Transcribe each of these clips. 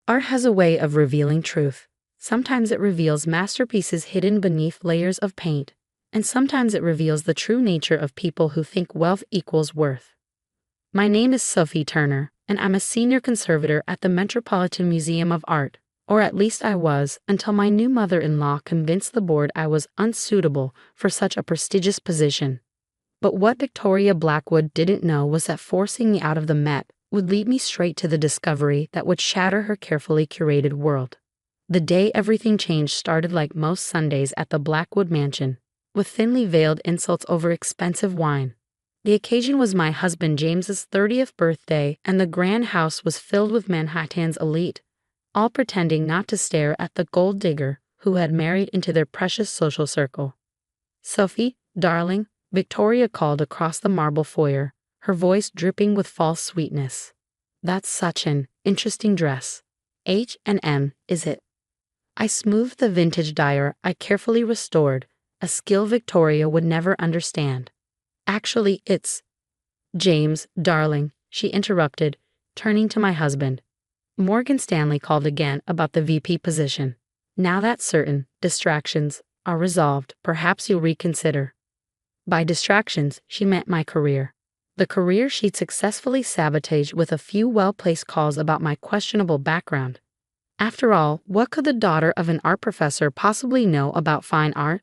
Art has a way of revealing truth. Sometimes it reveals masterpieces hidden beneath layers of paint, and sometimes it reveals the true nature of people who think wealth equals worth. My name is Sophie Turner, and I'm a senior conservator at the Metropolitan Museum of Art, or at least I was until my new mother-in-law convinced the board I was unsuitable for such a prestigious position. But what Victoria Blackwood didn't know was that forcing me out of the Met would lead me straight to the discovery that would shatter her carefully curated world. The day everything changed started like most Sundays at the Blackwood mansion, with thinly veiled insults over expensive wine. The occasion was my husband James's 30th birthday, and the grand house was filled with Manhattan's elite, all pretending not to stare at the gold digger who had married into their precious social circle. "Sophie, darling," Victoria called across the marble foyer, her voice dripping with false sweetness. "That's such an interesting dress. H&M, is it?" I smoothed the vintage dyer I carefully restored, a skill Victoria would never understand. "Actually, it's—" "James, darling," she interrupted, turning to my husband. "Morgan Stanley called again about the VP position. Now that certain distractions are resolved, perhaps you'll reconsider." By distractions, she meant my career. The career she'd successfully sabotaged with a few well-placed calls about my questionable background. After all, what could the daughter of an art professor possibly know about fine art?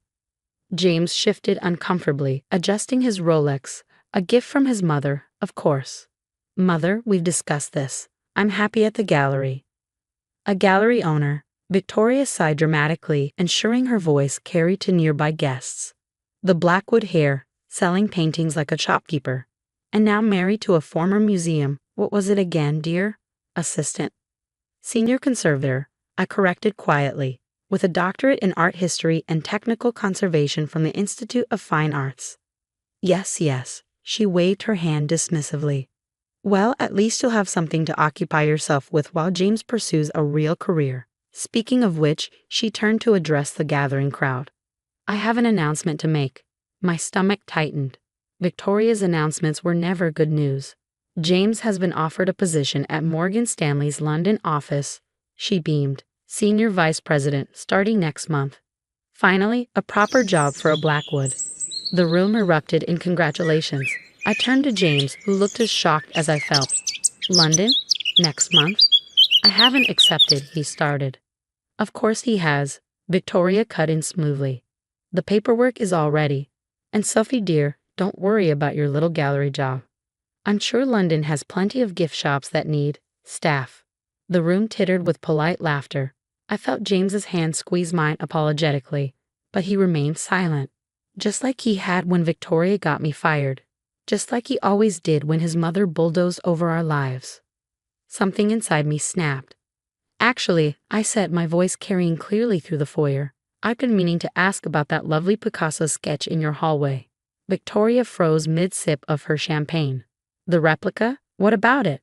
James shifted uncomfortably, adjusting his Rolex, a gift from his mother, of course. "Mother, we've discussed this. I'm happy at the gallery." A gallery owner, Victoria sighed dramatically, ensuring her voice carried to nearby guests. The Blackwood hair, selling paintings like a shopkeeper. And now married to a former museum, what was it again, dear? Assistant. Senior conservator, I corrected quietly, with a doctorate in art history and technical conservation from the Institute of Fine Arts. Yes, yes, she waved her hand dismissively. Well, at least you'll have something to occupy yourself with while James pursues a real career. Speaking of which, she turned to address the gathering crowd. I have an announcement to make. My stomach tightened. Victoria's announcements were never good news. James has been offered a position at Morgan Stanley's London office, she beamed, senior vice president, starting next month. Finally, a proper job for a Blackwood. The room erupted in congratulations. I turned to James, who looked as shocked as I felt. London? Next month? I haven't accepted, he started. Of course he has, Victoria cut in smoothly. The paperwork is all ready. And Sophie dear, don't worry about your little gallery job. I'm sure London has plenty of gift shops that need staff. The room tittered with polite laughter. I felt James's hand squeeze mine apologetically, but he remained silent. Just like he had when Victoria got me fired. Just like he always did when his mother bulldozed over our lives. Something inside me snapped. Actually, I said, my voice carrying clearly through the foyer, I've been meaning to ask about that lovely Picasso sketch in your hallway. Victoria froze mid-sip of her champagne. The replica? What about it?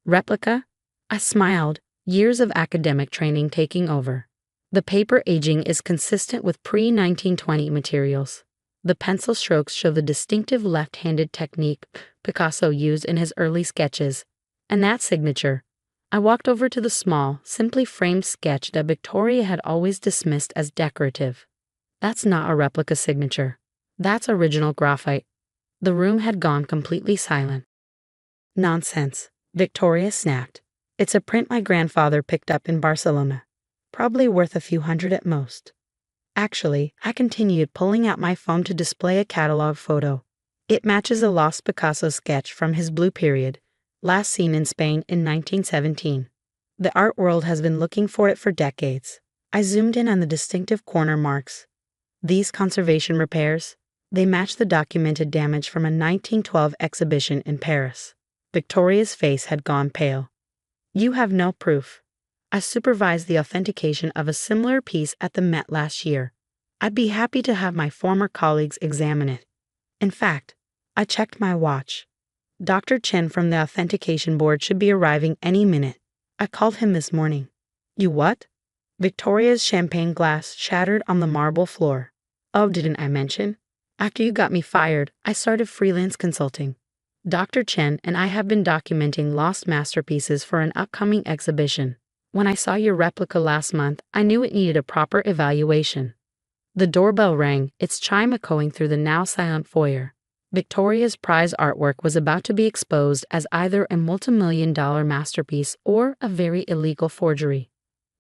Replica? I smiled, years of academic training taking over. The paper aging is consistent with pre-1920 materials. The pencil strokes show the distinctive left-handed technique Picasso used in his early sketches. And that signature. I walked over to the small, simply framed sketch that Victoria had always dismissed as decorative. That's not a replica signature. That's original graphite. The room had gone completely silent. Nonsense, Victoria snapped. It's a print my grandfather picked up in Barcelona. Probably worth a few hundred at most. Actually, I continued, pulling out my phone to display a catalog photo. It matches a lost Picasso sketch from his Blue Period, last seen in Spain in 1917. The art world has been looking for it for decades. I zoomed in on the distinctive corner marks. These conservation repairs, they match the documented damage from a 1912 exhibition in Paris. Victoria's face had gone pale. You have no proof. I supervised the authentication of a similar piece at the Met last year. I'd be happy to have my former colleagues examine it. In fact, I checked my watch. Dr. Chen from the authentication board should be arriving any minute. I called him this morning. You what? Victoria's champagne glass shattered on the marble floor. Oh, didn't I mention? After you got me fired, I started freelance consulting. Dr. Chen and I have been documenting lost masterpieces for an upcoming exhibition. When I saw your replica last month, I knew it needed a proper evaluation. The doorbell rang, its chime echoing through the now silent foyer. Victoria's prize artwork was about to be exposed as either a multimillion-dollar masterpiece or a very illegal forgery.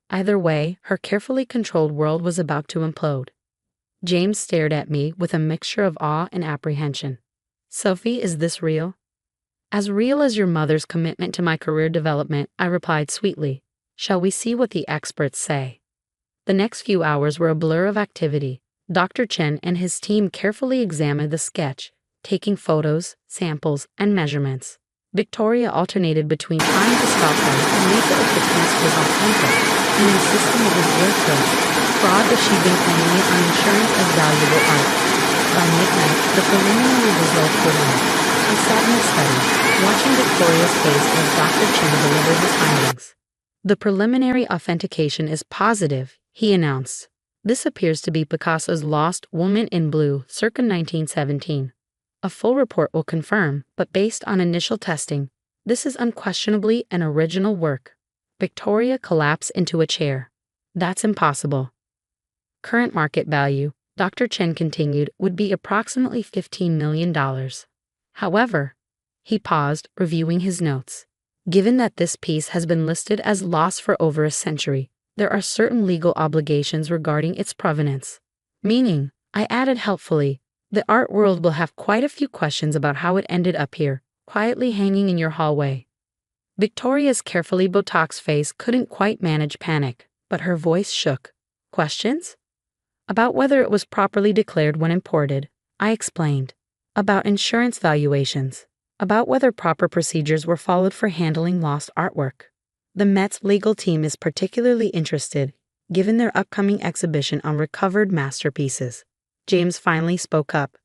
Either way, her carefully controlled world was about to implode. James stared at me with a mixture of awe and apprehension. Sophie, is this real? As real as your mother's commitment to my career development, I replied sweetly. Shall we see what the experts say? The next few hours were a blur of activity. Dr. Chen and his team carefully examined the sketch, taking photos, samples, and measurements. Victoria alternated between trying to stop them and make it if the piece was authentic, and insisting it was real proof. Fraud that she'd been claiming it on insurance as valuable art. By midnight, the preliminary results were in. I sat in the study, watching Victoria's face as Dr. Chen delivered his findings. The preliminary authentication is positive, he announced. This appears to be Picasso's Lost Woman in Blue, circa 1917. A full report will confirm, but based on initial testing, this is unquestionably an original work. Victoria collapsed into a chair. That's impossible. Current market value, Dr. Chen continued, would be approximately $15 million. However, he paused, reviewing his notes. Given that this piece has been listed as lost for over a century, there are certain legal obligations regarding its provenance. Meaning, I added helpfully, the art world will have quite a few questions about how it ended up here, quietly hanging in your hallway. Victoria's carefully Botoxed face couldn't quite manage panic, but her voice shook. Questions? About whether it was properly declared when imported, I explained. About insurance valuations. About whether proper procedures were followed for handling lost artwork. The Met's legal team is particularly interested, given their upcoming exhibition on recovered masterpieces. James finally spoke up.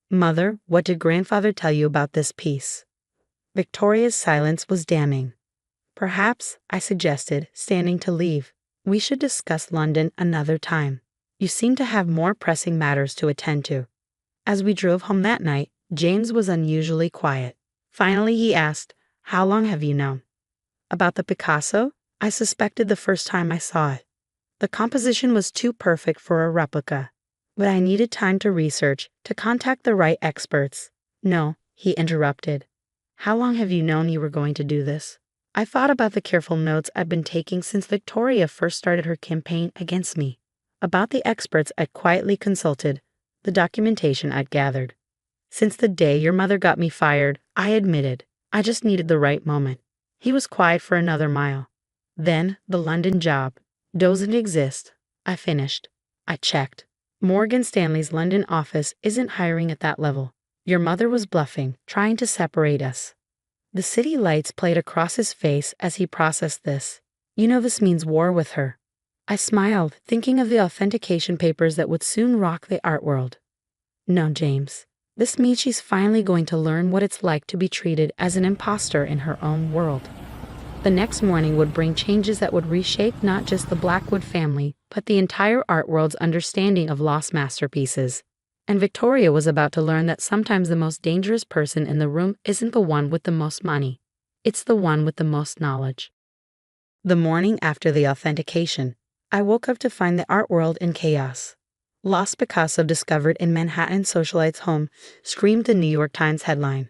Mother, what did grandfather tell you about this piece? Victoria's silence was damning. Perhaps, I suggested, standing to leave, we should discuss London another time. You seem to have more pressing matters to attend to. As we drove home that night, James was unusually quiet. Finally, he asked, How long have you known? About the Picasso? I suspected the first time I saw it. The composition was too perfect for a replica. But I needed time to research, to contact the right experts. No, he interrupted. How long have you known you were going to do this? I thought about the careful notes I'd been taking since Victoria first started her campaign against me. About the experts I'd quietly consulted, the documentation I'd gathered. Since the day your mother got me fired, I admitted, I just needed the right moment. He was quiet for another mile. Then, the London job. Doesn't exist. I finished. I checked. Morgan Stanley's London office isn't hiring at that level. Your mother was bluffing, trying to separate us. The city lights played across his face as he processed this. You know this means war with her. I smiled, thinking of the authentication papers that would soon rock the art world. No, James. This means she's finally going to learn what it's like to be treated as an imposter in her own world. The next morning would bring changes that would reshape not just the Blackwood family, but the entire art world's understanding of lost masterpieces. And Victoria was about to learn that sometimes the most dangerous person in the room isn't the one with the most money. It's the one with the most knowledge. The morning after the authentication, I woke up to find the art world in chaos. Lost Picasso discovered in Manhattan socialite's home screamed the New York Times headline.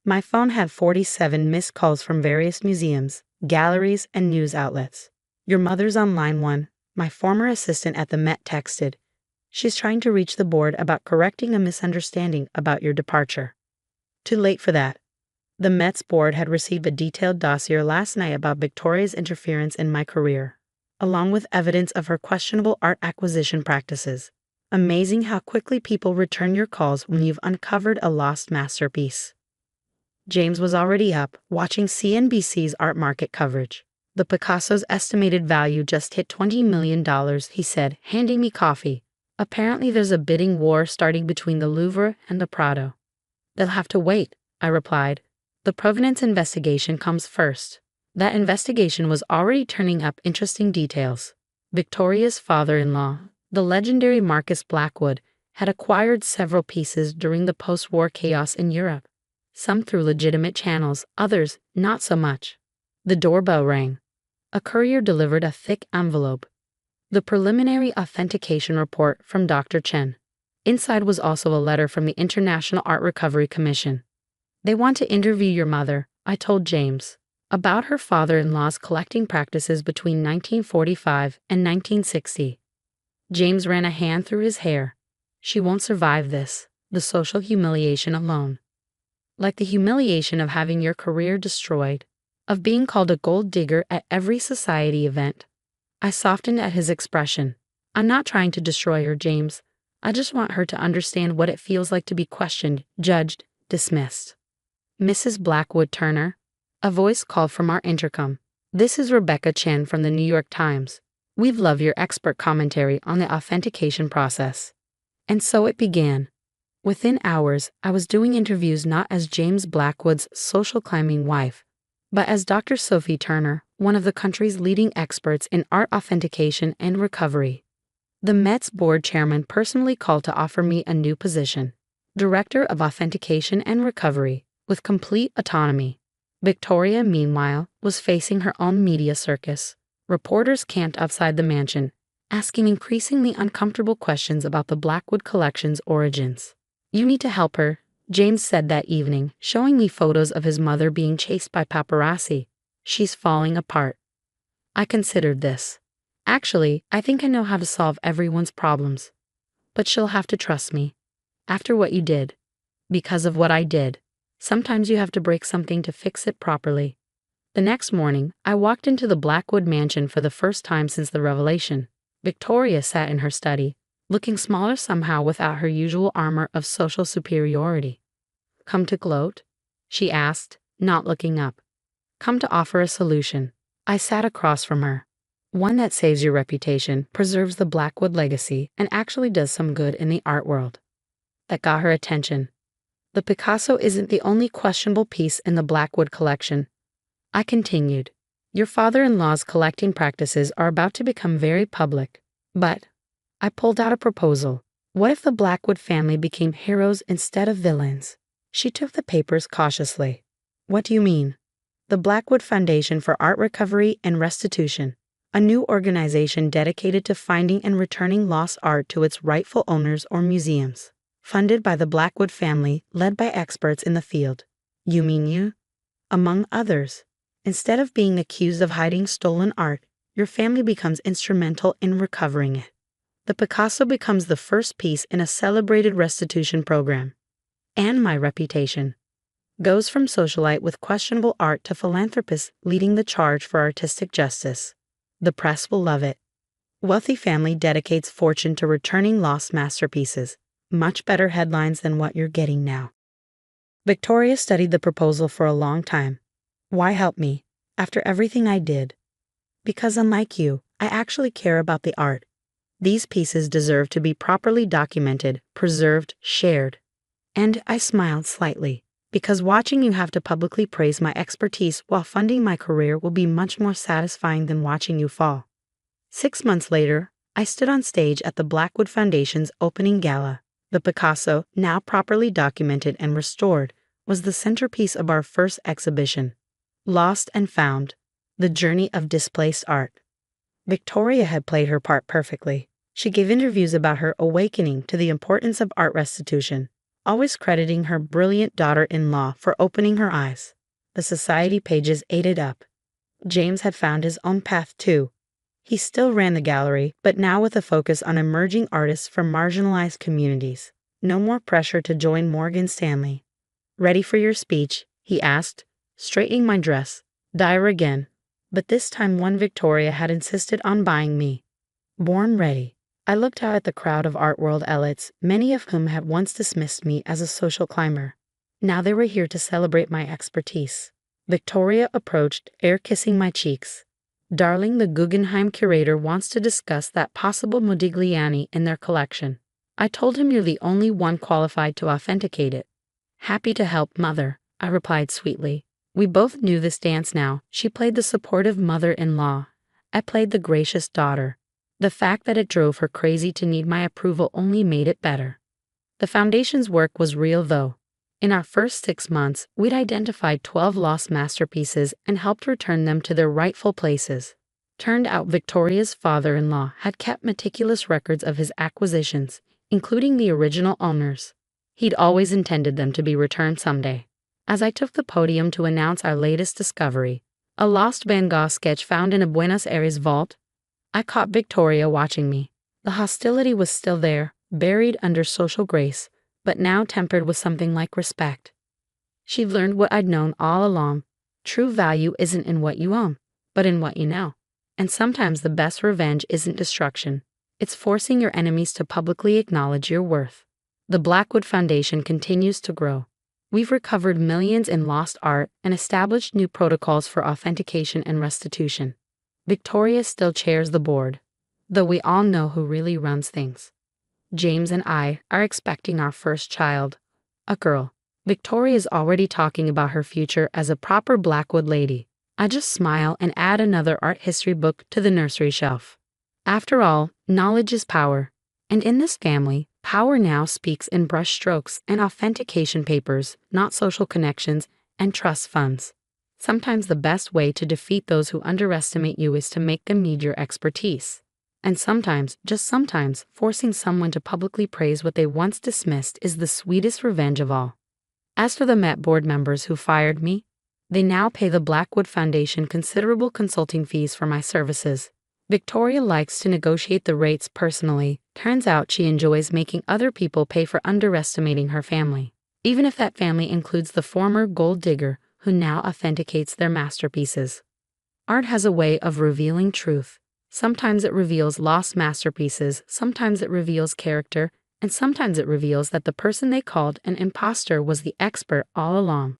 My phone had 47 missed calls from various museums, galleries, and news outlets. Your mother's on line 1, my former assistant at the Met texted. She's trying to reach the board about correcting a misunderstanding about your departure. Too late for that. The Met's board had received a detailed dossier last night about Victoria's interference in my career, along with evidence of her questionable art acquisition practices. Amazing how quickly people return your calls when you've uncovered a lost masterpiece. James was already up, watching CNBC's art market coverage. The Picasso's estimated value just hit $20 million, he said, handing me coffee. Apparently there's a bidding war starting between the Louvre and the Prado. They'll have to wait, I replied. The provenance investigation comes first. That investigation was already turning up interesting details. Victoria's father-in-law, the legendary Marcus Blackwood, had acquired several pieces during the post-war chaos in Europe. Some through legitimate channels, others not so much. The doorbell rang. A courier delivered a thick envelope. The preliminary authentication report from Dr. Chen. Inside was also a letter from the International Art Recovery Commission. They want to interview your mother, I told James, about her father-in-law's collecting practices between 1945 and 1960. James ran a hand through his hair. She won't survive this, the social humiliation alone. Like the humiliation of having your career destroyed, of being called a gold digger at every society event. I softened at his expression. I'm not trying to destroy her, James. I just want her to understand what it feels like to be questioned, judged, dismissed. Mrs. Blackwood Turner? A voice called from our intercom. This is Rebecca Chen from the New York Times. We've loved your expert commentary on the authentication process. And so it began. Within hours, I was doing interviews not as James Blackwood's social climbing wife, but as Dr. Sophie Turner, one of the country's leading experts in art authentication and recovery. The Met's board chairman personally called to offer me a new position, Director of Authentication and Recovery, with complete autonomy. Victoria, meanwhile, was facing her own media circus. Reporters camped outside the mansion, asking increasingly uncomfortable questions about the Blackwood collection's origins. You need to help her, James said that evening, showing me photos of his mother being chased by paparazzi. She's falling apart. I considered this. Actually, I think I know how to solve everyone's problems. But she'll have to trust me. After what you did. Because of what I did. Sometimes you have to break something to fix it properly. The next morning, I walked into the Blackwood mansion for the first time since the revelation. Victoria sat in her study, looking smaller somehow without her usual armor of social superiority. Come to gloat? She asked, not looking up. Come to offer a solution. I sat across from her. One that saves your reputation, preserves the Blackwood legacy, and actually does some good in the art world. That got her attention. The Picasso isn't the only questionable piece in the Blackwood collection. I continued. Your father-in-law's collecting practices are about to become very public. But I pulled out a proposal. What if the Blackwood family became heroes instead of villains? She took the papers cautiously. What do you mean? The Blackwood Foundation for Art Recovery and Restitution, a new organization dedicated to finding and returning lost art to its rightful owners or museums. Funded by the Blackwood family, led by experts in the field. You mean you? Among others. Instead of being accused of hiding stolen art, your family becomes instrumental in recovering it. The Picasso becomes the first piece in a celebrated restitution program. And my reputation goes from socialite with questionable art to philanthropist leading the charge for artistic justice. The press will love it. Wealthy family dedicates fortune to returning lost masterpieces. Much better headlines than what you're getting now. Victoria studied the proposal for a long time. Why help me, after everything I did? Because unlike you, I actually care about the art. These pieces deserve to be properly documented, preserved, shared. And I smiled slightly, because watching you have to publicly praise my expertise while funding my career will be much more satisfying than watching you fall. 6 months later, I stood on stage at the Blackwood Foundation's opening gala. The Picasso, now properly documented and restored, was the centerpiece of our first exhibition. Lost and Found, The Journey of Displaced Art. Victoria had played her part perfectly. She gave interviews about her awakening to the importance of art restitution, always crediting her brilliant daughter-in-law for opening her eyes. The society pages ate it up. James had found his own path too. He still ran the gallery, but now with a focus on emerging artists from marginalized communities. No more pressure to join Morgan Stanley. Ready for your speech? He asked, straightening my dress. Dire again. But this time one Victoria had insisted on buying me. Born ready. I looked out at the crowd of art world elites, many of whom had once dismissed me as a social climber. Now they were here to celebrate my expertise. Victoria approached, air-kissing my cheeks. Darling, the Guggenheim curator wants to discuss that possible Modigliani in their collection. I told him you're the only one qualified to authenticate it. Happy to help, Mother, I replied sweetly. We both knew this dance now. She played the supportive mother-in-law. I played the gracious daughter. The fact that it drove her crazy to need my approval only made it better. The foundation's work was real though. In our first 6 months, we'd identified 12 lost masterpieces and helped return them to their rightful places. Turned out Victoria's father-in-law had kept meticulous records of his acquisitions, including the original owners. He'd always intended them to be returned someday. As I took the podium to announce our latest discovery, a lost Van Gogh sketch found in a Buenos Aires vault, I caught Victoria watching me. The hostility was still there, buried under social grace, but now tempered with something like respect. She'd learned what I'd known all along. True value isn't in what you own, but in what you know. And sometimes the best revenge isn't destruction. It's forcing your enemies to publicly acknowledge your worth. The Blackwood Foundation continues to grow. We've recovered millions in lost art and established new protocols for authentication and restitution. Victoria still chairs the board, though we all know who really runs things. James and I are expecting our first child, a girl. Victoria is already talking about her future as a proper Blackwood lady. I just smile and add another art history book to the nursery shelf. After all, knowledge is power. And in this family, power now speaks in brush strokes and authentication papers, not social connections and trust funds. Sometimes the best way to defeat those who underestimate you is to make them need your expertise. And sometimes, just sometimes, forcing someone to publicly praise what they once dismissed is the sweetest revenge of all. As for the Met board members who fired me, they now pay the Blackwood Foundation considerable consulting fees for my services. Victoria likes to negotiate the rates personally. Turns out she enjoys making other people pay for underestimating her family, even if that family includes the former gold digger who now authenticates their masterpieces. Art has a way of revealing truth. Sometimes it reveals lost masterpieces, sometimes it reveals character, and sometimes it reveals that the person they called an imposter was the expert all along.